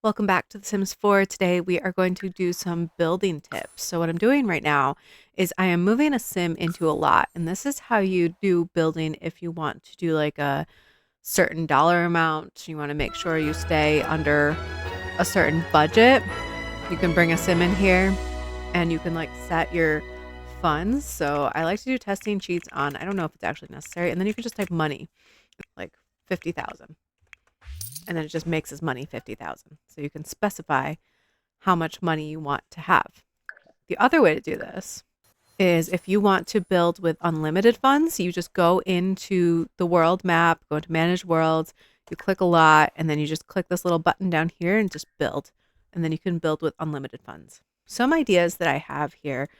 Welcome back to The Sims 4. Today we are going to do some building tips. So what I'm doing right now is I am moving a sim into a lot, and this is how you do building if you want to do like a certain dollar amount. You want to make sure you stay under a certain budget. You can bring a sim in here and you can like set your funds. So I like to do testing sheets on, I don't know if it's actually necessary, and then you can just type money, like 50,000. And then it just makes his money 50,000. So you can specify how much money you want to have. The other way to do this is if you want to build with unlimited funds, you just go into the world map, go to manage worlds, you click a lot, and then you just click this little button down here and just build. And then you can build with unlimited funds. Some ideas that I have here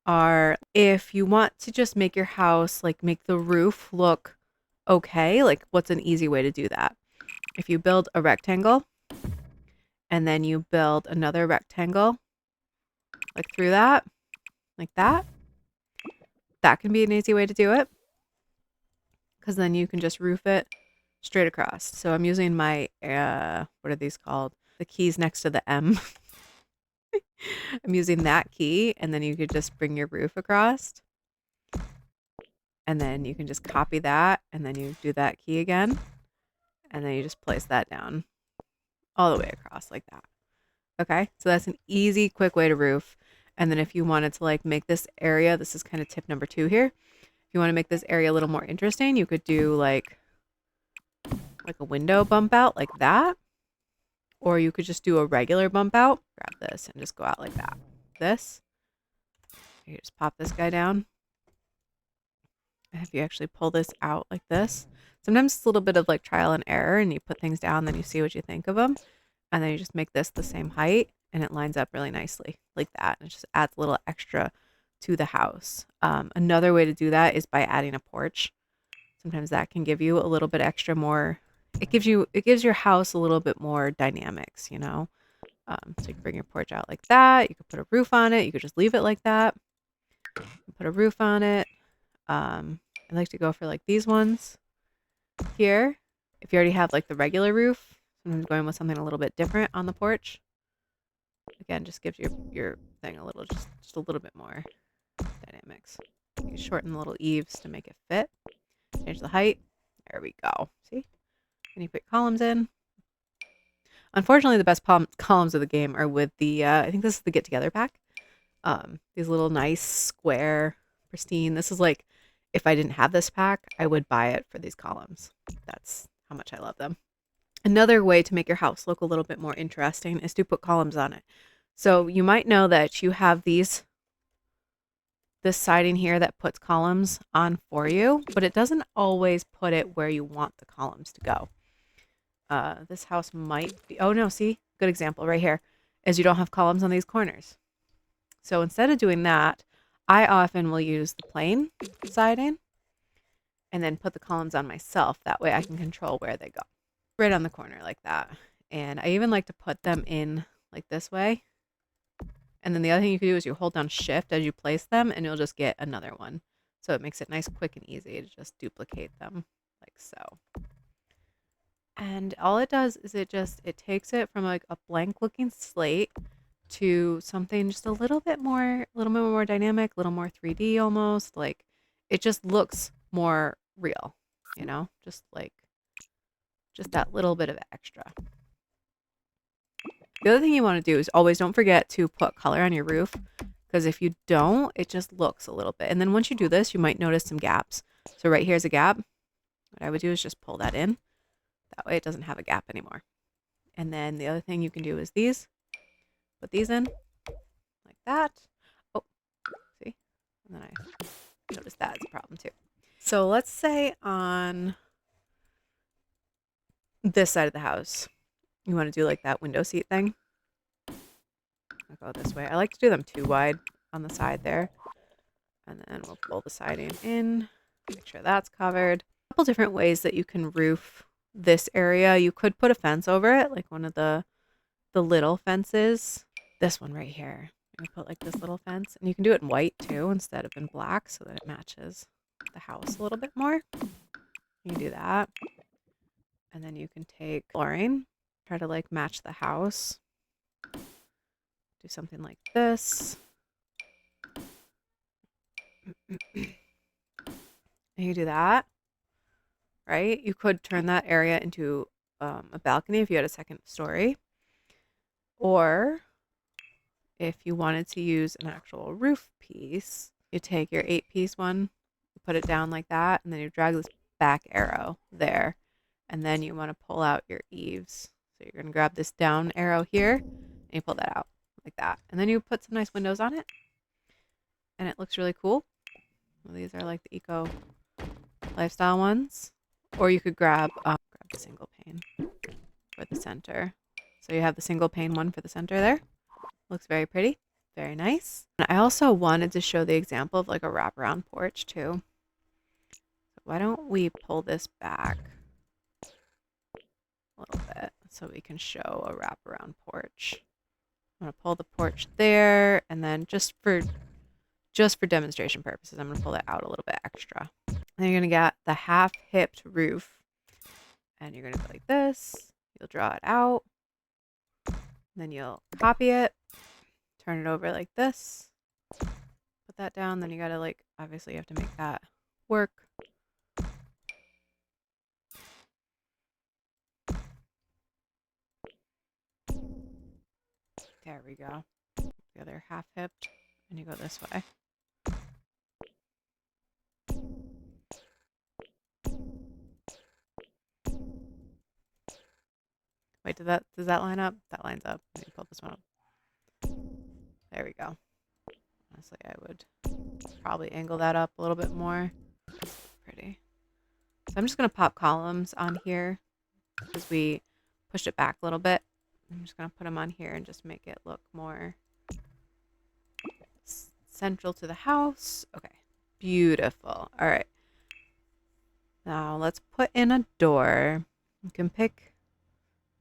are if you want to just make your house, like make the roof look okay, like what's an easy way to do that? If you build a rectangle and then you build another rectangle like through that, like that. That can be an easy way to do it because then you can just roof it straight across. So I'm using my, what are these called? The keys next to the M. I'm using that key and then you could just bring your roof across and then you can just copy that and then you do that key again and then you just place that down all the way across like that. Okay, so that's an easy, quick way to roof. And then if you wanted to like make this area, this is kind of tip number 2 here. If you want to make this area a little more interesting, you could do like a window bump out like that. Or you could just do a regular bump out. Grab this and just go out like that. This. You just pop this guy down. And if you actually pull this out like this, sometimes it's a little bit of like trial and error and you put things down, then you see what you think of them. And then you just make this the same height and it lines up really nicely like that. And it just adds a little extra to the house. Another way to do that is by adding a porch. Sometimes that can give you a little bit extra more. It gives your house a little bit more dynamics, you know. So you can bring your porch out like that. You could put a roof on it. You could just leave it like that. Put a roof on it. I like to go for like these ones here. If you already have like the regular roof, sometimes going with something a little bit different on the porch. Again, just gives your thing a little, just a little bit more dynamics. You shorten the little eaves to make it fit. Change the height. There we go. See? And you put columns in. Unfortunately, the best columns of the game are with the, I think this is the Get Together pack. These little nice, square, pristine. This is like, if I didn't have this pack, I would buy it for these columns. That's how much I love them. Another way to make your house look a little bit more interesting is to put columns on it. So you might know that you have this siding here that puts columns on for you, but it doesn't always put it where you want the columns to go. This house might be, oh no, see, good example right here is you don't have columns on these corners. So instead of doing that, I often will use the plain siding and then put the columns on myself. That way I can control where they go. Right on the corner like that. And I even like to put them in like this way. And then the other thing you can do is you hold down shift as you place them and you'll just get another one. So it makes it nice, quick, and easy to just duplicate them like so. And all it does is it takes it from like a blank looking slate to something just a little bit more dynamic, a little more 3D almost. Like it just looks more real, you know, just that little bit of extra. The other thing you want to do is always don't forget to put color on your roof because if you don't, it just looks a little bit. And then once you do this, you might notice some gaps. So right here's a gap. What I would do is just pull that in. That way it doesn't have a gap anymore. And then the other thing you can do is these. Put these in like that. Oh, see? And then I noticed that is a problem too. So let's say on this side of the house, you want to do like that window seat thing. I'll go this way. I like to do them too wide on the side there. And then we'll pull the siding in, make sure that's covered. A couple different ways that you can roof this area. You could put a fence over it, like one of the little fences. This one right here. I'm gonna put like this little fence. And you can do it in white too instead of in black so that it matches the house a little bit more. You can do that. And then you can take flooring Try to like match the house. Do something like this. And you do that, right? You could turn that area into a balcony if you had a second story. Or if you wanted to use an actual roof piece, you take your 8-piece one, you put it down like that, and then you drag this back arrow there. And then you want to pull out your eaves. So you're going to grab this down arrow here, and you pull that out like that. And then you put some nice windows on it, and it looks really cool. Well, these are like the eco lifestyle ones. Or you could grab the single pane for the center. So you have the single pane one for the center there. Looks very pretty, very nice. And I also wanted to show the example of like a wraparound porch too. So why don't we pull this back a little bit so we can show a wraparound porch. I'm going to pull the porch there, and then just for demonstration purposes, I'm going to pull that out a little bit extra. And then you're going to get the half-hipped roof, and you're going to go like this. You'll draw it out, and then you'll copy it, turn it over like this, put that down. Then you got to like, obviously you have to make that work. There we go. The other half hipped, and you go this way. Wait, does that line up? That lines up. Let me pull this one up. There we go. Honestly, I would probably angle that up a little bit more. Pretty. So I'm just going to pop columns on here because we pushed it back a little bit. I'm just going to put them on here and just make it look more central to the house. Okay, beautiful. All right. Now let's put in a door. You can pick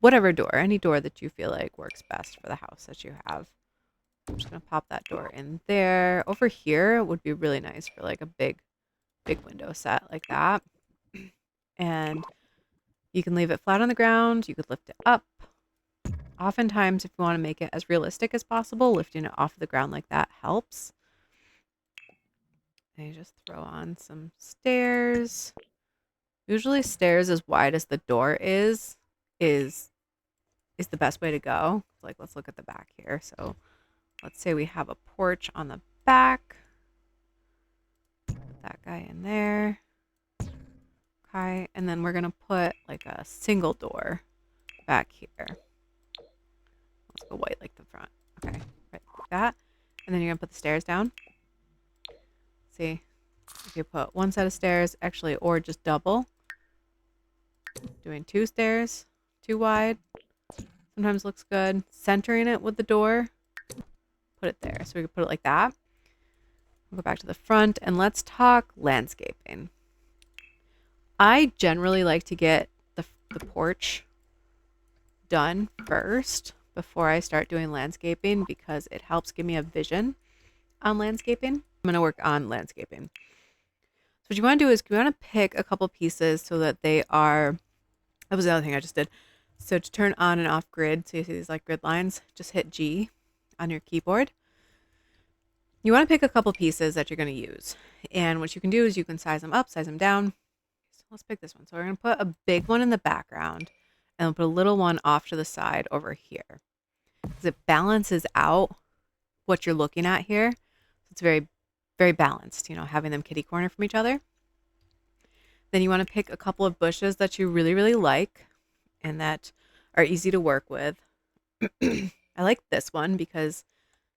whatever door, any door that you feel like works best for the house that you have. I'm just going to pop that door in there. Over here would be really nice for like a big window set like that. And you can leave it flat on the ground. You could lift it up. Oftentimes, if you want to make it as realistic as possible, lifting it off the ground like that helps. And you just throw on some stairs. Usually stairs as wide as the door is the best way to go. Like, let's look at the back here. So let's say we have a porch on the back. Put that guy in there. Okay, and then we're going to put like a single door back here. Let's go white like the front. Okay, right like that. And then you're going to put the stairs down. See, if you put one set of stairs, actually, or just double. Doing 2 stairs, 2 wide. Sometimes looks good. Centering it with the door. Put it there. So we can put it like that. We'll go back to the front and let's talk landscaping. I generally like to get the porch done first before I start doing landscaping because it helps give me a vision on landscaping. I'm going to work on landscaping. So what you want to do is you want to pick a couple pieces so that they are, that was the other thing I just did. So to turn on and off grid, so you see these like grid lines, just hit G on your keyboard. You want to pick a couple pieces that you're going to use. And what you can do is you can size them up, size them down. So let's pick this one. So we're going to put a big one in the background and we'll put a little one off to the side over here. Because it balances out what you're looking at here. It's very, very balanced, you know, having them kitty corner from each other. Then you want to pick a couple of bushes that you really, really like and that are easy to work with. I like this one because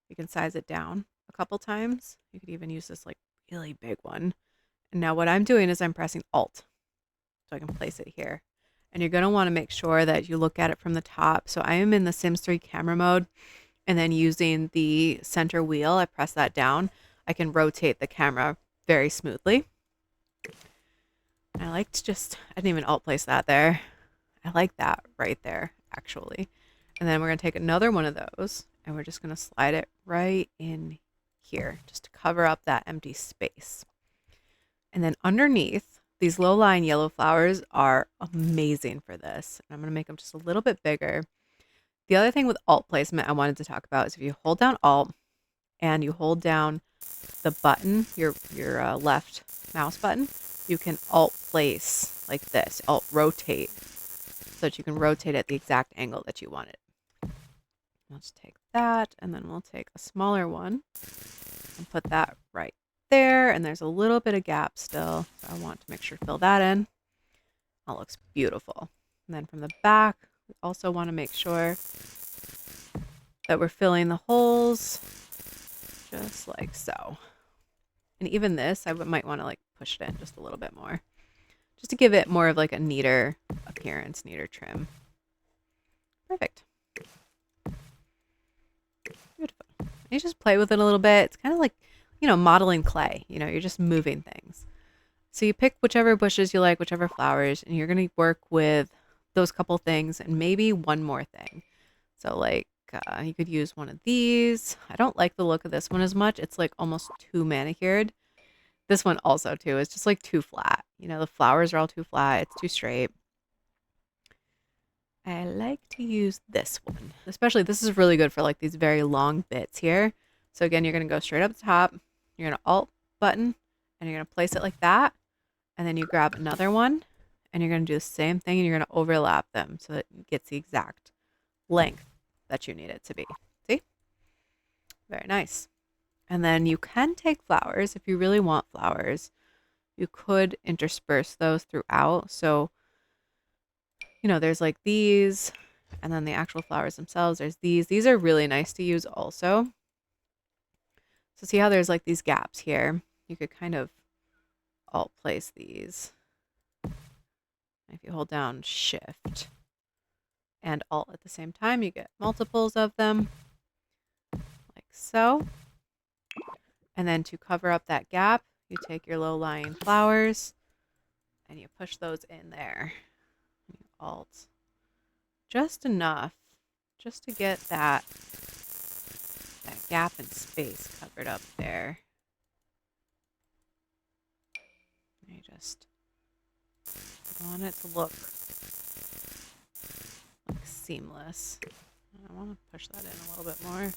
you can size it down a couple times. You could even use this like really big one. And now what I'm doing is I'm pressing Alt so I can place it here. And you're going to want to make sure that you look at it from the top. So I am in the Sims 3 camera mode and then using the center wheel, I press that down. I can rotate the camera very smoothly. And I like to just, I didn't even Alt place that there. I like that right there, actually. And then we're going to take another one of those and we're just going to slide it right in here just to cover up that empty space. And then underneath, These low-lying yellow flowers are amazing for this. I'm going to make them just a little bit bigger. The other thing with alt placement I wanted to talk about is if you hold down alt and you hold down the button, your left mouse button, you can alt place like this, alt rotate, so that you can rotate at the exact angle that you want it. Let's take that, and then we'll take a smaller one and put that right there. And there's a little bit of gap still, so I want to make sure to fill that in. That looks beautiful. And then from the back, we also want to make sure that we're filling the holes just like so. And even this, I might want to like push it in just a little bit more, just to give it more of like a neater appearance, neater trim. Perfect. Beautiful. And you just play with it a little bit. It's kind of like, you know, modeling clay. You know, you're just moving things. So you pick whichever bushes you like, whichever flowers, and you're going to work with those couple things and maybe one more thing. So like you could use one of these. I don't like the look of this one as much. It's like almost too manicured. This one also too is just like too flat. You know, the flowers are all too flat. It's too straight. I like to use this one. Especially this is really good for like these very long bits here. So again, you're going to go straight up the top. You're going to alt button and you're going to place it like that. And then you grab another one and you're going to do the same thing and you're going to overlap them so that it gets the exact length that you need it to be. See? Very nice. And then you can take flowers if you really want flowers. You could intersperse those throughout. So, you know, there's like these and then the actual flowers themselves. There's these. These are really nice to use also. So see how there's like these gaps here? You could kind of alt place these. If you hold down shift and alt at the same time, you get multiples of them like so. And then to cover up that gap, you take your low-lying flowers and you push those in there. You alt just enough just to get that gap in space covered up there. And you just want it to look like seamless. I want to push that in a little bit more.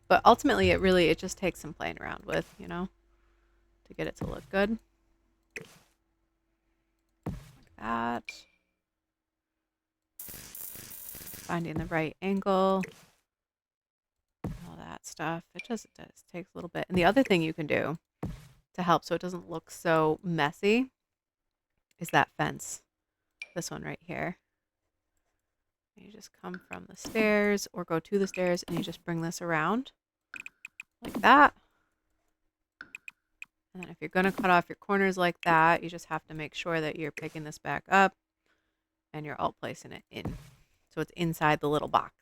But ultimately, it just takes some playing around with, you know, to get it to look good. Like that. Finding the right angle. All that stuff. It just takes a little bit. And the other thing you can do to help so it doesn't look so messy is that fence. This one right here. You just come from the stairs or go to the stairs and you just bring this around like that. And then if you're going to cut off your corners like that, you just have to make sure that you're picking this back up and you're alt placing it in. So it's inside the little box.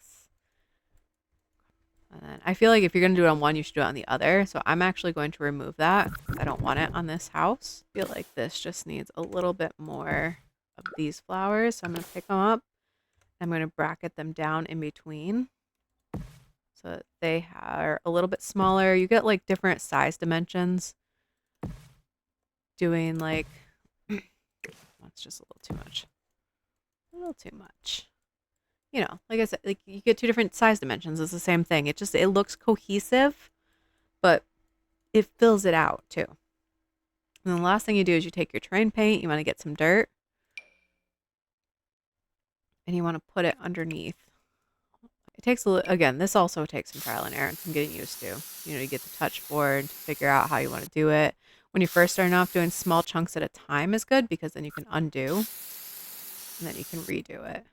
And then I feel like if you're going to do it on one, you should do it on the other. So I'm actually going to remove that because I don't want it on this house. I feel like this just needs a little bit more of these flowers. So I'm going to pick them up. I'm going to bracket them down in between so that they are a little bit smaller. You get like different size dimensions. Doing like, that's just a little too much. A little too much. You know, like I said, like you get two different size dimensions. It's the same thing. It looks cohesive, but it fills it out too. And then the last thing you do is you take your terrain paint. You want to get some dirt. And you want to put it underneath. It takes again, this also takes some trial and error and some getting used to. You know, you get the touch board, figure out how you want to do it. When you're first starting off, doing small chunks at a time is good because then you can undo and then you can redo it.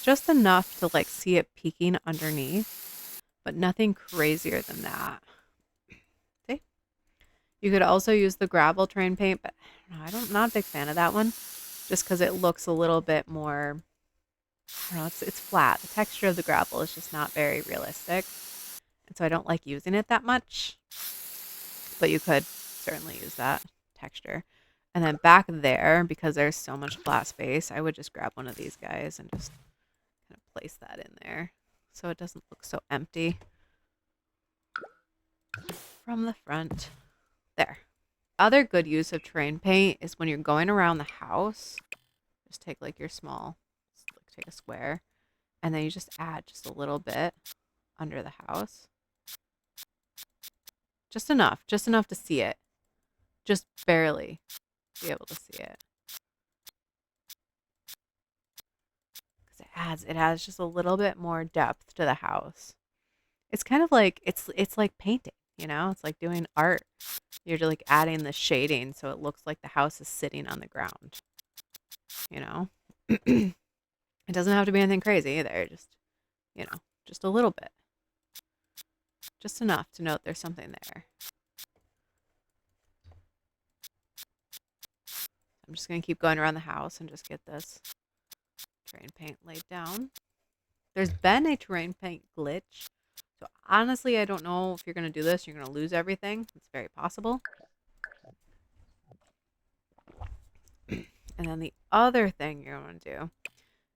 Just enough to like see it peeking underneath, but nothing crazier than that. See? You could also use the gravel terrain paint, but I'm not a big fan of that one just because it looks a little bit more, I don't know, it's flat. The texture of the gravel is just not very realistic. And so I don't like using it that much, but you could certainly use that texture. And then back there, because there's so much flat space, I would just grab one of these guys and just kind of place that in there so it doesn't look so empty from the front. There. Other good use of terrain paint is when you're going around the house, just take like your small, take a square, and then you just add just a little bit under the house. Just enough to see it. Just barely be able to see it. Because it adds just a little bit more depth to the house. It's kind of like, it's like painting, you know? It's like doing art. You're just like adding the shading so it looks like the house is sitting on the ground, you know? It doesn't have to be anything crazy either. Just, you know, just a little bit. Just enough to note there's something there. I'm just going to keep going around the house and just get this terrain paint laid down. There's been a terrain paint glitch. So honestly, I don't know if you're going to do this. You're going to lose everything. It's very possible. And then the other thing you're going to do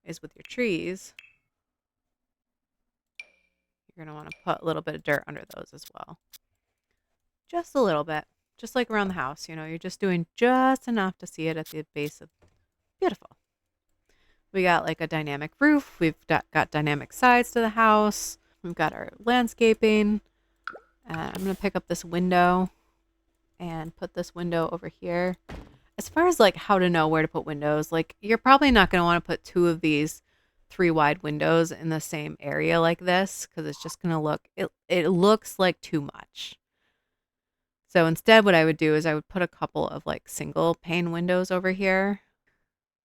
is with your trees, you're going to want to put a little bit of dirt under those as well. Just a little bit. Just like around the house, you know, you're just doing just enough to see it at the base of. Beautiful. We got like a dynamic roof. We've got dynamic sides to the house. We've got our landscaping. I'm going to pick up this window and put this window over here. As far as like how to know where to put windows, like you're probably not going to want to put two of these 3 wide windows in the same area like this because it's just going to look, it looks like too much. So instead what I would do is I would put a couple of like single pane windows over here.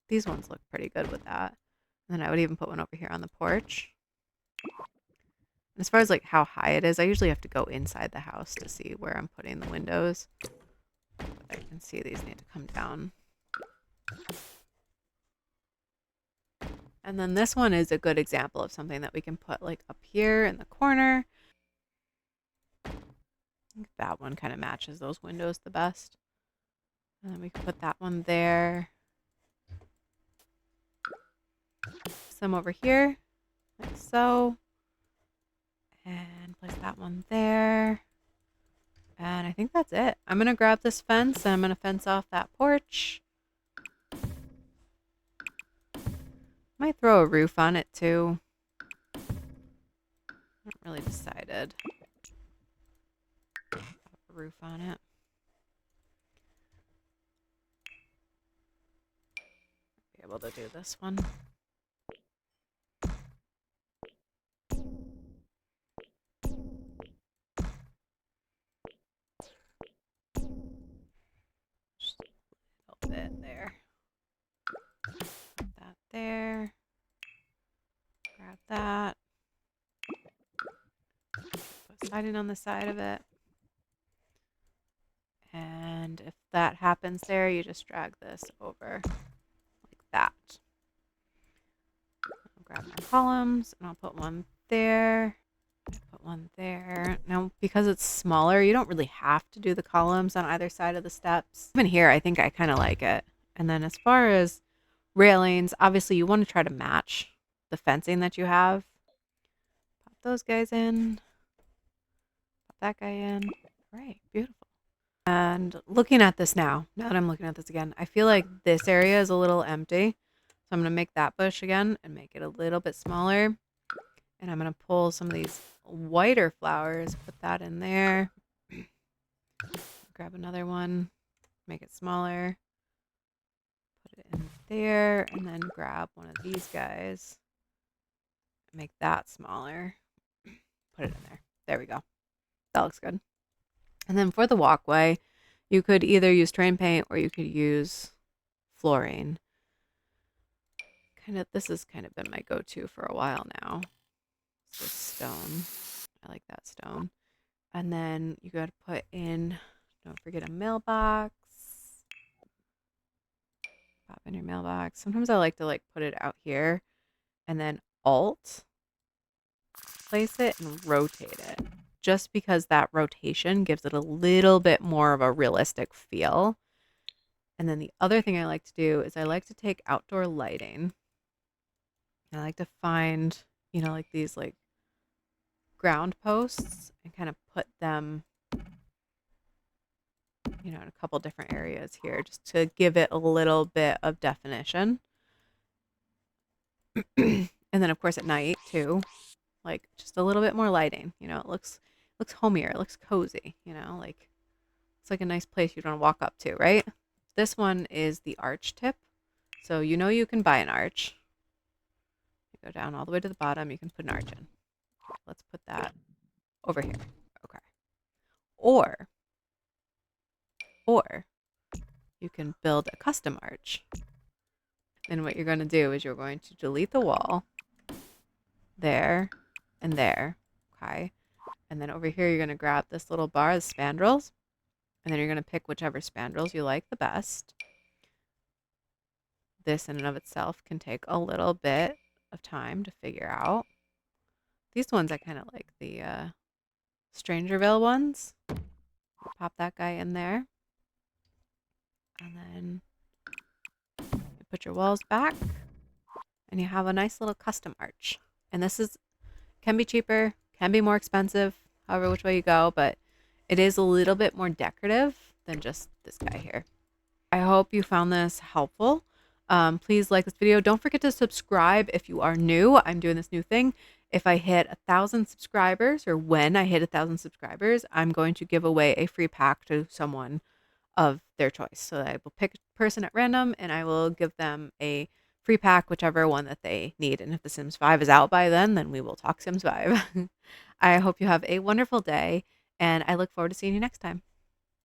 These ones look pretty good with that. And then I would even put one over here on the porch. And as far as like how high it is, I usually have to go inside the house to see where I'm putting the windows. But I can see these need to come down. And then this one is a good example of something that we can put like up here in the corner. I think that one kind of matches those windows the best. And then we can put that one there. Some over here, like so. And place that one there. And I think that's it. I'm going to grab this fence and I'm going to fence off that porch. Might throw a roof on it too. Not really decided. A roof on it. Be able to do this one. Just a little bit there. Put that there. Grab that. Put siding on the side of it. And if that happens there, you just drag this over like that. I'll grab my columns and I'll put one there. Put one there. Now, because it's smaller, you don't really have to do the columns on either side of the steps. Even here, I think I kind of like it. And then as far as railings, obviously you want to try to match the fencing that you have. Pop those guys in. Pop that guy in. Right, beautiful. And looking at this now that I'm looking at this again, I feel like this area is a little empty. So I'm going to make that bush again and make it a little bit smaller. And I'm going to pull some of these whiter flowers, put that in there. Grab another one, make it smaller. Put it in there, and then grab one of these guys. Make that smaller. Put it in there. There we go. That looks good. And then for the walkway, you could either use terrain paint or you could use flooring. This has kind of been my go-to for a while now. It's this stone. I like that stone. And then you got to put in, don't forget a mailbox. Pop in your mailbox. Sometimes I like to like put it out here and then Alt, place it and rotate it. Just because that rotation gives it a little bit more of a realistic feel. And then the other thing I like to do is I like to take outdoor lighting. I like to find, you know, like these like ground posts and kind of put them, in a couple different areas here just to give it a little bit of definition. And then of course at night too, like just a little bit more lighting. It looks homier, it looks cozy, like it's like a nice place you'd want to walk up to, right? This one is the arch tip. So you can buy an arch. You go down all the way to the bottom, you can put an arch in. Let's put that over here. Okay. Or you can build a custom arch. And what you're going to do is you're going to delete the wall there and there. Okay. And then over here, you're going to grab this little bar, the spandrels, and then you're going to pick whichever spandrels you like the best. This in and of itself can take a little bit of time to figure out. These ones I kind of like, the Strangerville ones. Pop that guy in there. And then you put your walls back. And you have a nice little custom arch. And this can be cheaper, can be more expensive, however which way you go, but it is a little bit more decorative than just this guy here. I hope you found this helpful. Please like this video. Don't forget to subscribe if you are new. I'm doing this new thing. If I hit 1,000 subscribers, or when I hit 1,000 subscribers, I'm going to give away a free pack to someone of their choice. So I will pick a person at random and I will give them a free pack, whichever one that they need. And if The Sims 5 is out by then we will talk Sims 5. I hope you have a wonderful day, and I look forward to seeing you next time.